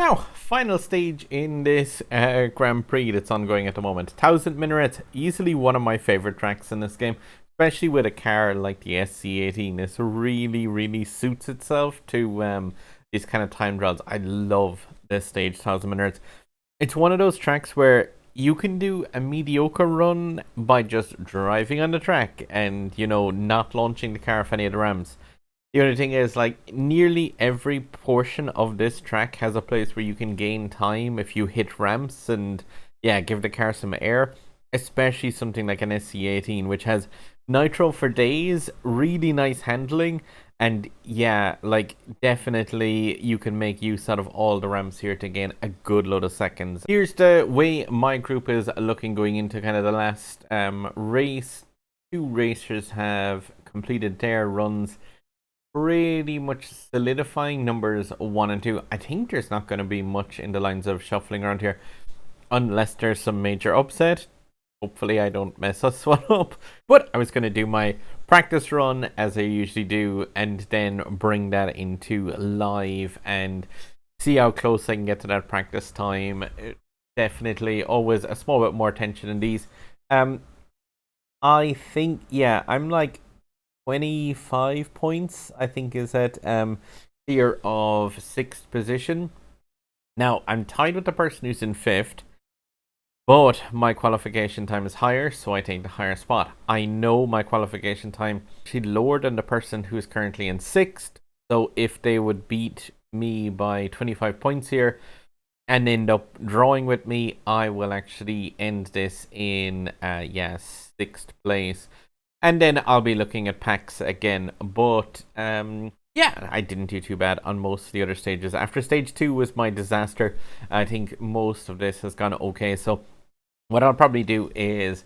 Now, final stage in this Grand Prix that's ongoing at the moment. 1000 Minarets, easily one of my favorite tracks in this game, especially with a car like the SC18. This really suits itself to these kind of time trials. I love this stage, 1000 Minarets. It's one of those tracks where you can do a mediocre run by just driving on the track and, not launching the car off any of the ramps. The only thing is, like, nearly every portion of this track has a place where you can gain time if you hit ramps and, yeah, give the car some air. Especially something like an SC18, which has nitro for days, really nice handling, and yeah, like, definitely you can make use out of all the ramps here to gain a good load of seconds. Here's the way my group is looking going into kind of the last race. Two racers have completed their runs, pretty much solidifying numbers 1 and 2. I think there's not going to be much in the lines of shuffling around here unless there's some major upset. Hopefully I don't mess us one up. But I was going to do my practice run as I usually do and then bring that into live and see how close I can get to that practice time. Definitely always a small bit more tension in these. I think, yeah, I'm like 25 points, I think, is at clear of 6th position. Now, I'm tied with the person who's in 5th, but my qualification time is higher, so I take the higher spot. I know my qualification time is actually lower than the person who's currently in 6th, so if they would beat me by 25 points here and end up drawing with me, I will actually end this in, 6th place. And then I'll be looking at packs again. But, yeah, I didn't do too bad on most of the other stages. After stage 2 was my disaster. I think most of this has gone okay. So what I'll probably do is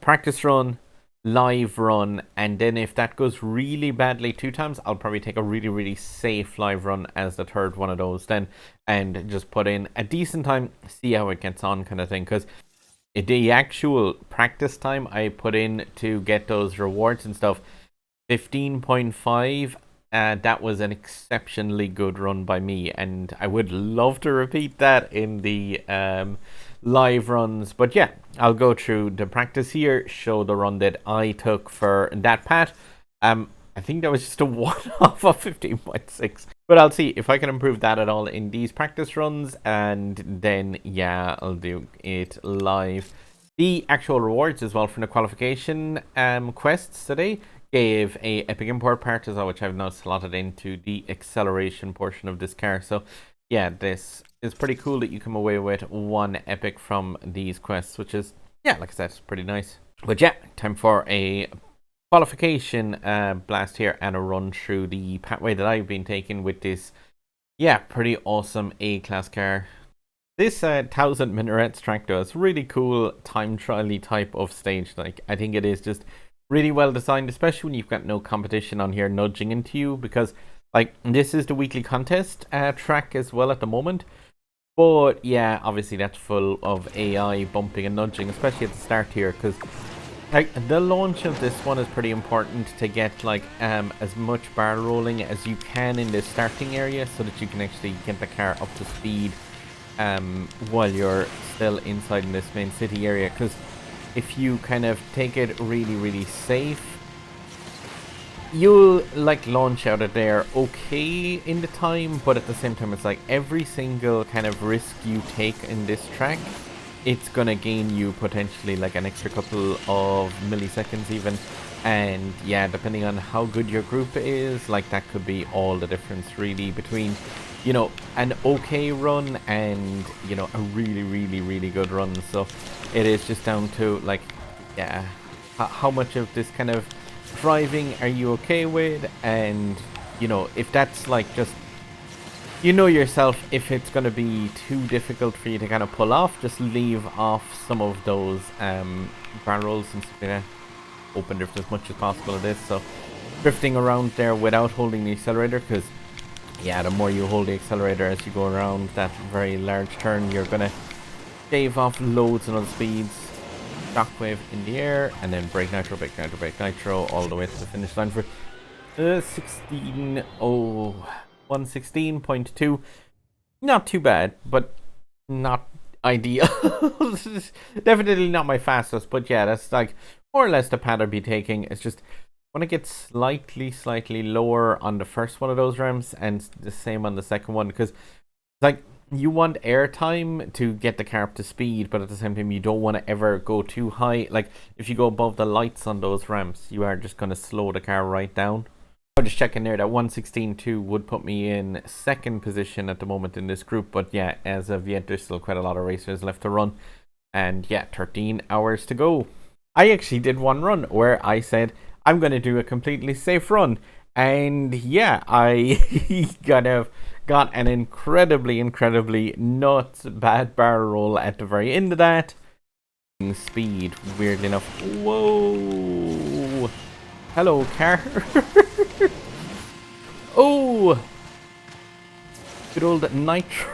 practice run, live run, and then if that goes really badly 2 times, I'll probably take a really safe live run as the third one of those then, and just put in a decent time, see how it gets on kind of thing. Because the actual practice time I put in to get those rewards and stuff, 15.5, that was an exceptionally good run by me, and I would love to repeat that in the live runs. But yeah, I'll go through the practice here, show the run that I took for that pat. I think that was just a one-off of 15.6. But I'll see if I can improve that at all in these practice runs. And then, yeah, I'll do it live. The actual rewards as well from the qualification quests today gave a epic import part as well, which I've now slotted into the acceleration portion of this car. So, yeah, this is pretty cool that you come away with 1 epic from these quests, which is, yeah, like I said, it's pretty nice. But yeah, time for a qualification blast here and a run through the pathway that I've been taking with this, yeah, pretty awesome A-class car. This 1000 Minarets track though is really cool time trial-y type of stage. Like, I think it is just really well designed, especially when you've got no competition on here nudging into you, because like this is the weekly contest track as well at the moment. But yeah, obviously that's full of AI bumping and nudging, especially at the start here, because like the launch of this one is pretty important to get like as much barrel rolling as you can in the starting area, so that you can actually get the car up to speed while you're still inside in this main city area. Because if you kind of take it really safe, you'll like launch out of there okay in the time, but at the same time it's like every single kind of risk you take in this track, it's gonna gain you potentially like an extra couple of milliseconds even. And yeah, depending on how good your group is, like that could be all the difference really between, you know, an okay run and, you know, a really good run. So it is just down to like, yeah, how much of this kind of driving are you okay with, and you know, if that's like just, you know yourself, if it's going to be too difficult for you to kind of pull off, just leave off some of those barrels and stuff like that. Open drift as much as possible of this, so drifting around there without holding the accelerator, because yeah, the more you hold the accelerator as you go around that very large turn, you're going to shave off loads and other speeds. Shockwave in the air, and then brake nitro, brake nitro, brake nitro, all the way to the finish line for 116.2. Not too bad, but not ideal. Definitely not my fastest, but yeah, that's like more or less the path I'd be taking. It's just want to get slightly lower on the first one of those ramps and the same on the second one, because like you want air time to get the car up to speed, but at the same time you don't want to ever go too high. Like if you go above the lights on those ramps, you are just going to slow the car right down. I'm just checking there that 116.2 would put me in second position at the moment in this group, but yeah, as of yet there's still quite a lot of racers left to run, and yeah, 13 hours to go. I actually did one run where I said I'm going to do a completely safe run, and yeah, I got an incredibly nuts bad barrel roll at the very end of that. Speed, weirdly enough. Whoa! Hello, car. Oh! Good old nitro,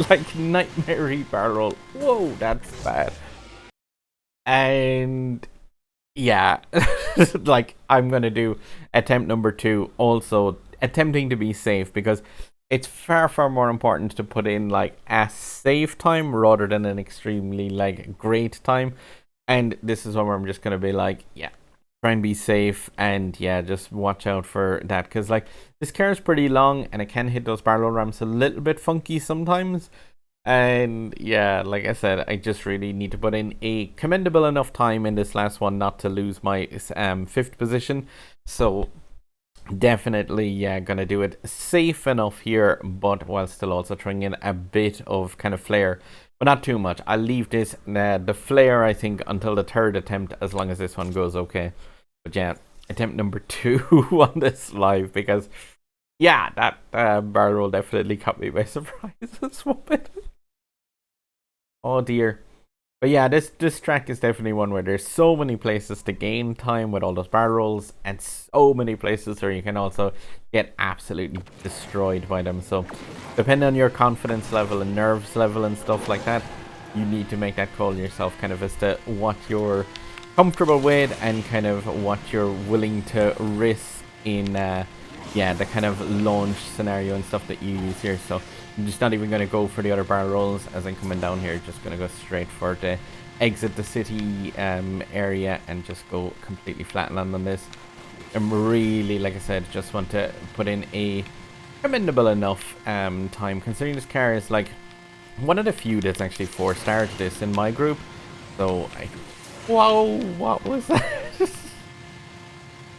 like nightmare barrel roll. Whoa, that's bad. And yeah, like I'm gonna do attempt number 2, also attempting to be safe, because it's far more important to put in like a safe time rather than an extremely like great time. And this is where I'm just gonna be like, yeah, try and be safe, and yeah, just watch out for that, because like this car is pretty long and it can hit those barrel ramps a little bit funky sometimes. And yeah, like I said, I just really need to put in a commendable enough time in this last one not to lose my 5th position. So definitely, yeah, gonna do it safe enough here, but while still also throwing in a bit of kind of flair, but not too much. I'll leave this the flair, I think, until the 3rd attempt, as long as this one goes okay. But yeah, attempt number 2 on this live, because yeah, that barrel roll definitely caught me by surprise this moment. Oh dear. But yeah, this track is definitely one where there's so many places to gain time with all those barrel rolls, and so many places where you can also get absolutely destroyed by them. So depending on your confidence level and nerves level and stuff like that, you need to make that call yourself, kind of as to what you're comfortable with and kind of what you're willing to risk in yeah, the kind of launch scenario and stuff that you use here. So I'm just not even going to go for the other barrel rolls as I'm coming down here. Just going to go straight for the exit the city area and just go completely flat land on this. I'm really, like I said, just want to put in a commendable enough time, considering this car is like one of the few that's actually 4-starred this in my group. So whoa, what was that?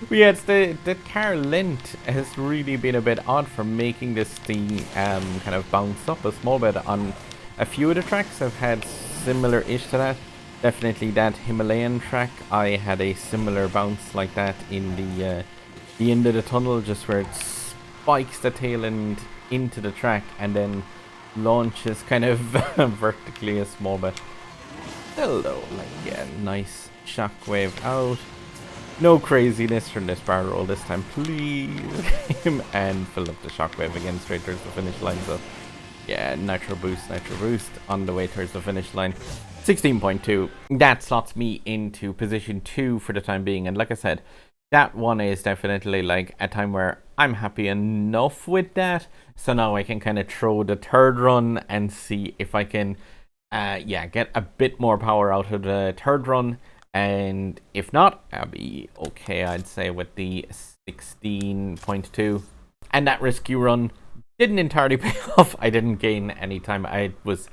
But yeah, it's the car length has really been a bit odd for making this thing kind of bounce up a small bit. On a few of the tracks I've had similar-ish to that. Definitely that Himalayan track, I had a similar bounce like that in the end of the tunnel, just where it spikes the tail end into the track and then launches kind of vertically a small bit. Still though, like, yeah, nice shockwave out. No craziness from this barrel roll this time, please. And fill up the shockwave again straight towards the finish line. So yeah, nitro boost on the way towards the finish line. 16.2. That slots me into position 2 for the time being. And like I said, that one is definitely like a time where I'm happy enough with that. So now I can kind of throw the 3rd run and see if I can yeah, get a bit more power out of the 3rd run. And if not, I'll be okay, I'd say, with the 16.2. And that risky run didn't entirely pay off. I didn't gain any time. I was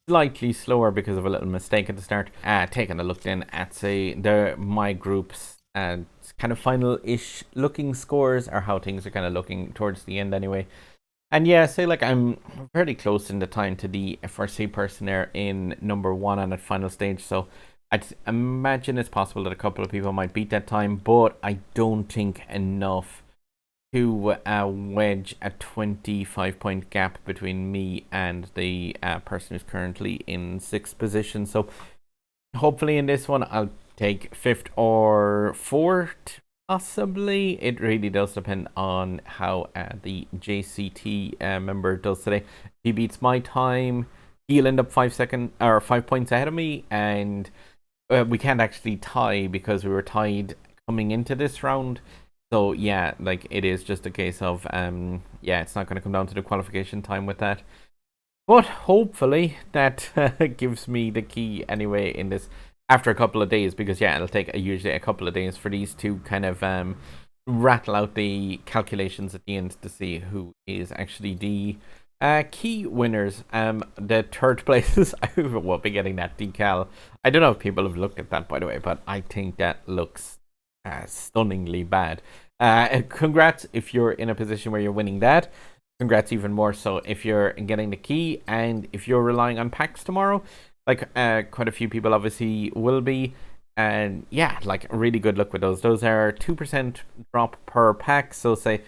slightly slower because of a little mistake at the start. Taking a look then at, say, my group's kind of final-ish looking scores, or how things are kind of looking towards the end anyway. And yeah, say like I'm very close in the time to the FRC person there in number 1 on that final stage. So I'd imagine it's possible that a couple of people might beat that time, but I don't think enough to wedge a 25-point gap between me and the person who's currently in 6th position. So hopefully in this one I'll take 5th or 4th, possibly. It really does depend on how the JCT member does today. If he beats my time, he'll end up 5 points ahead of me, and we can't actually tie because we were tied coming into this round. So yeah, like it is just a case of yeah, it's not going to come down to the qualification time with that. But hopefully that gives me the key anyway in this after a couple of days, because yeah, it'll take usually a couple of days for these to kind of rattle out the calculations at the end to see who is actually the key winners. The third places, I will be getting that decal. I don't know if people have looked at that, by the way, but I think that looks stunningly bad. Congrats if you're in a position where you're winning that. Congrats even more so if you're getting the key, and if you're relying on packs tomorrow, like quite a few people obviously will be. And yeah, like really good luck with those. Those are 2% drop per pack. So say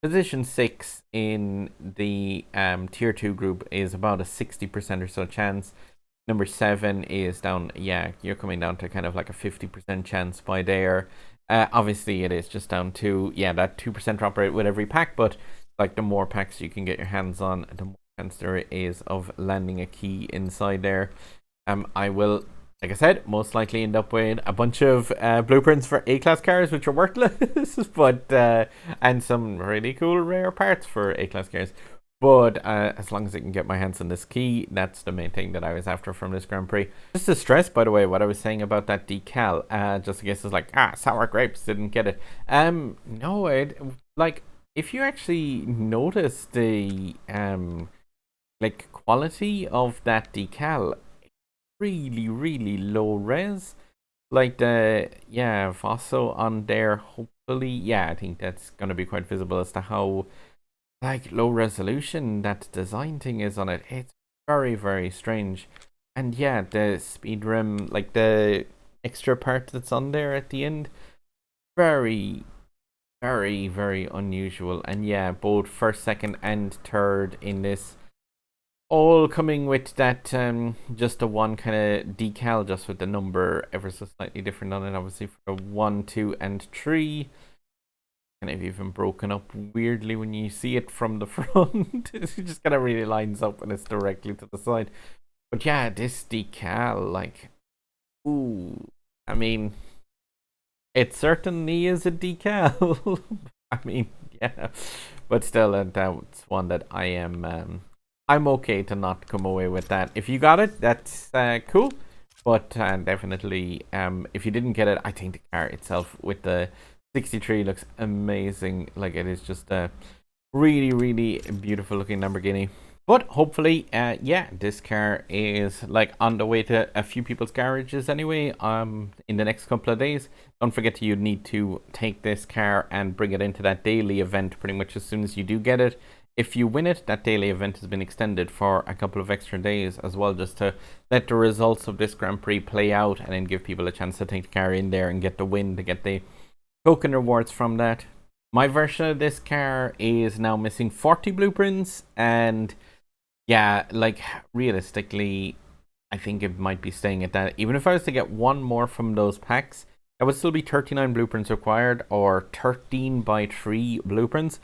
position 6 in the tier 2 group is about a 60% or so chance. Number 7 is down, yeah, you're coming down to kind of like a 50% chance by there. Obviously it is just down to, yeah, that 2% drop rate with every pack, but like the more packs you can get your hands on, the more chance there is of landing a key inside there. I will, like I said, most likely end up with a bunch of blueprints for A-class cars, which are worthless, but and some really cool rare parts for A-class cars. But as long as I can get my hands on this key, that's the main thing that I was after from this Grand Prix. Just to stress, by the way, what I was saying about that decal, just in case it's like, sour grapes, didn't get it. No, like, if you actually notice the like quality of that decal, really, really low res. Like the, yeah, Vosso on there, hopefully, yeah, I think that's gonna be quite visible as to how like low resolution that design thing is on it. It's very, very strange. And yeah, the speed rim, like the extra part that's on there at the end, very, very, very unusual. And yeah, both first, second, and third in this, all coming with that just a one kind of decal, just with the number ever so slightly different on it. Obviously for 1, 2, and 3. Kind of even broken up weirdly when you see it from the front. It just kind of really lines up when it's directly to the side. But yeah, this decal, like, ooh, I mean, it certainly is a decal. I mean, yeah, but still, that's one that I am. I'm okay to not come away with that. If you got it, that's cool. But definitely, if you didn't get it, I think the car itself with the 63 looks amazing. Like, it is just a really, really beautiful looking Lamborghini. But hopefully, yeah, this car is like on the way to a few people's garages anyway. In the next couple of days. Don't forget you need to take this car and bring it into that daily event pretty much as soon as you do get it. If you win it, that daily event has been extended for a couple of extra days as well, just to let the results of this Grand Prix play out and then give people a chance to take the car in there and get the win, to get the token rewards from that. My version of this car is now missing 40 blueprints, and yeah, like realistically, I think it might be staying at that. Even if I was to get one more from those packs, that would still be 39 blueprints required, or 13 by 3 blueprints.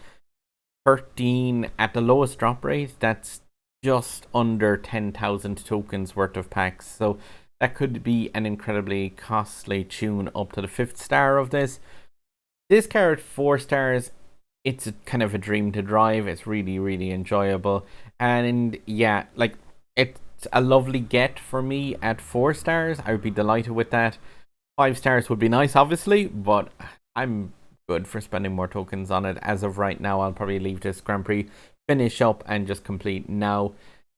13 at the lowest drop rate, that's just under 10,000 tokens worth of packs. So that could be an incredibly costly tune up to the 5th star of this. This car at 4 stars, it's kind of a dream to drive. It's really, really enjoyable. And yeah, like, it's a lovely get for me at 4 stars. I would be delighted with that. 5 stars would be nice, obviously, but I'm good for spending more tokens on it. As of right now, I'll probably leave this Grand Prix finish up and just complete now.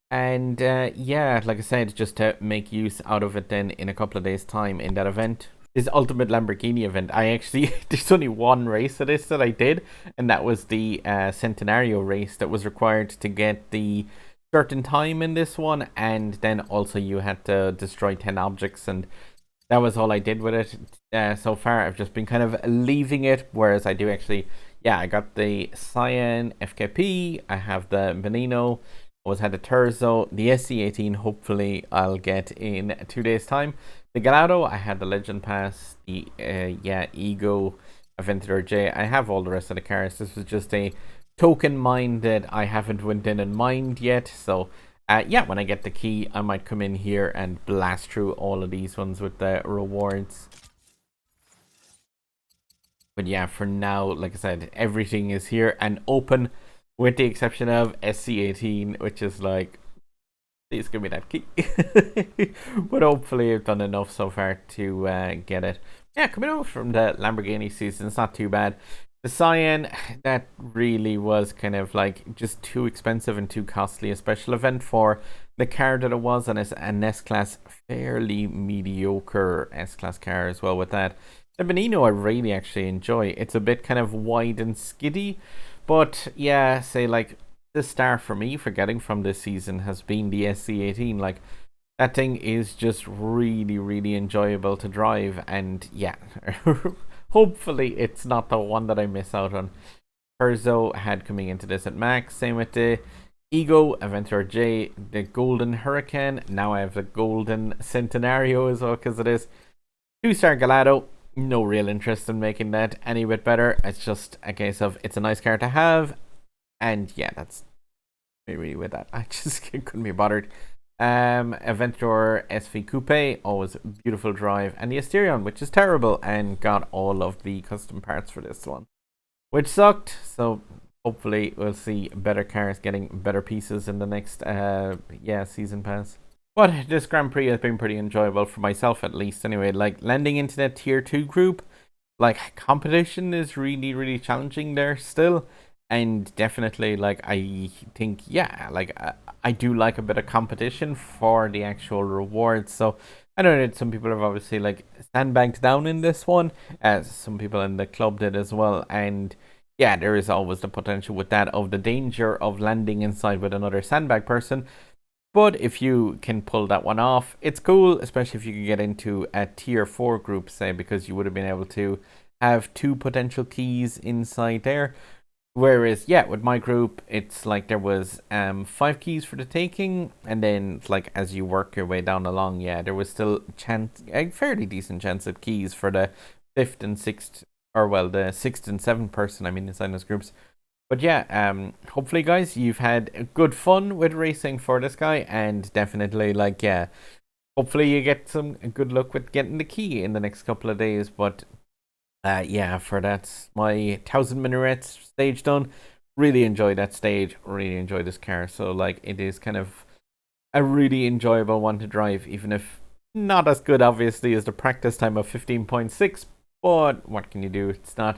And yeah, like I said, just to make use out of it then in a couple of days' time in that event. This Ultimate Lamborghini event, I actually, there's only one race of this that I did, and that was the Centenario race that was required to get the certain time in this one, and then also you had to destroy 10 objects, and that was all I did with it so far. I've just been kind of leaving it, whereas I do actually, yeah, I got the Cyan FKP, I have the Veneno, always had the Terzo, the SC18 hopefully I'll get in 2 days time. The Gallardo, I had the Legend Pass, the yeah, Ego, Aventador J. I have all the rest of the cars. This was just a token mine that I haven't went in and mined yet, so yeah, when I get the key, I might come in here and blast through all of these ones with the rewards. But yeah, for now, like I said, everything is here and open, with the exception of SC18, which is like Please give me that key. But hopefully I've done enough so far to get it. Yeah, coming over from the Lamborghini season, it's not too bad. The Cyan, that really was kind of like just too expensive and too costly. A special event for the car that it was, and it's an S-Class, fairly mediocre S-Class car as well with that. The Benino I really actually enjoy. It's a bit kind of wide and skiddy, but yeah, say like the star for me for getting from this season has been the SC18. Like, that thing is just really, really enjoyable to drive, and yeah, hopefully it's not the one that I miss out on. Perzo had coming into this at max. Same with the Ego, Aventura J, the Golden Hurricane. Now I have the Golden Centenario as well because it is 2-star Galado. No real interest in making that any bit better. It's just a case of it's a nice car to have, and yeah, that's me really with that. I just couldn't be bothered. Aventura SV Coupe, always beautiful drive, and the Asterion, which is terrible, and got all of the custom parts for this one, which sucked. So hopefully we'll see better cars getting better pieces in the next season pass. But this Grand Prix has been pretty enjoyable for myself, at least anyway. Like, landing into that tier 2 group, like, competition is really, really challenging there still. And definitely, like, I think, yeah, like, I do like a bit of competition for the actual rewards. So I know that some people have obviously, like, sandbagged down in this one, as some people in the club did as well. And yeah, there is always the potential with that of the danger of landing inside with another sandbag person. But if you can pull that one off, it's cool, especially if you can get into a tier 4 group, say, because you would have been able to have 2 potential keys inside there. Whereas, yeah, with my group, it's like there was 5 keys for the taking, and then like as you work your way down along, yeah, there was still a fairly decent chance at keys for the 5th and 6th, or well, the 6th and 7th person, I mean, inside those groups. But yeah, hopefully, guys, you've had good fun with racing for this guy, and definitely, like, yeah, hopefully you get some good luck with getting the key in the next couple of days. But yeah, for that, my 1000 minarets stage done. Really enjoy that stage. Really enjoy this car. So, like, it is kind of a really enjoyable one to drive, even if not as good, obviously, as the practice time of 15.6. But what can you do? It's not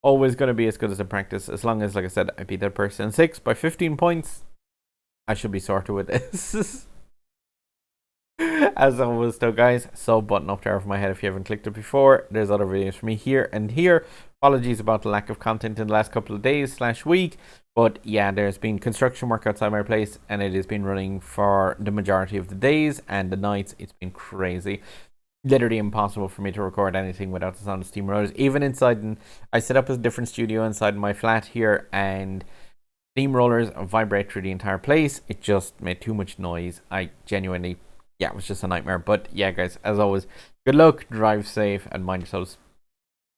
always going to be as good as the practice. As long as, like I said, I beat that person 6 by 15 points, I should be sorted with this. As always though, guys, so button up there over my head if you haven't clicked it before. There's other videos for me here and here. Apologies about the lack of content in the last couple of days / week, but yeah, there's been construction work outside my place, and it has been running for the majority of the days and the nights. It's been crazy, literally impossible for me to record anything without the sound of steam rollers. Even inside, I set up a different studio inside my flat here, and steam rollers vibrate through the entire place. It just made too much noise. I genuinely, yeah, it was just a nightmare. But yeah, guys, as always, good luck, drive safe, and mind yourselves.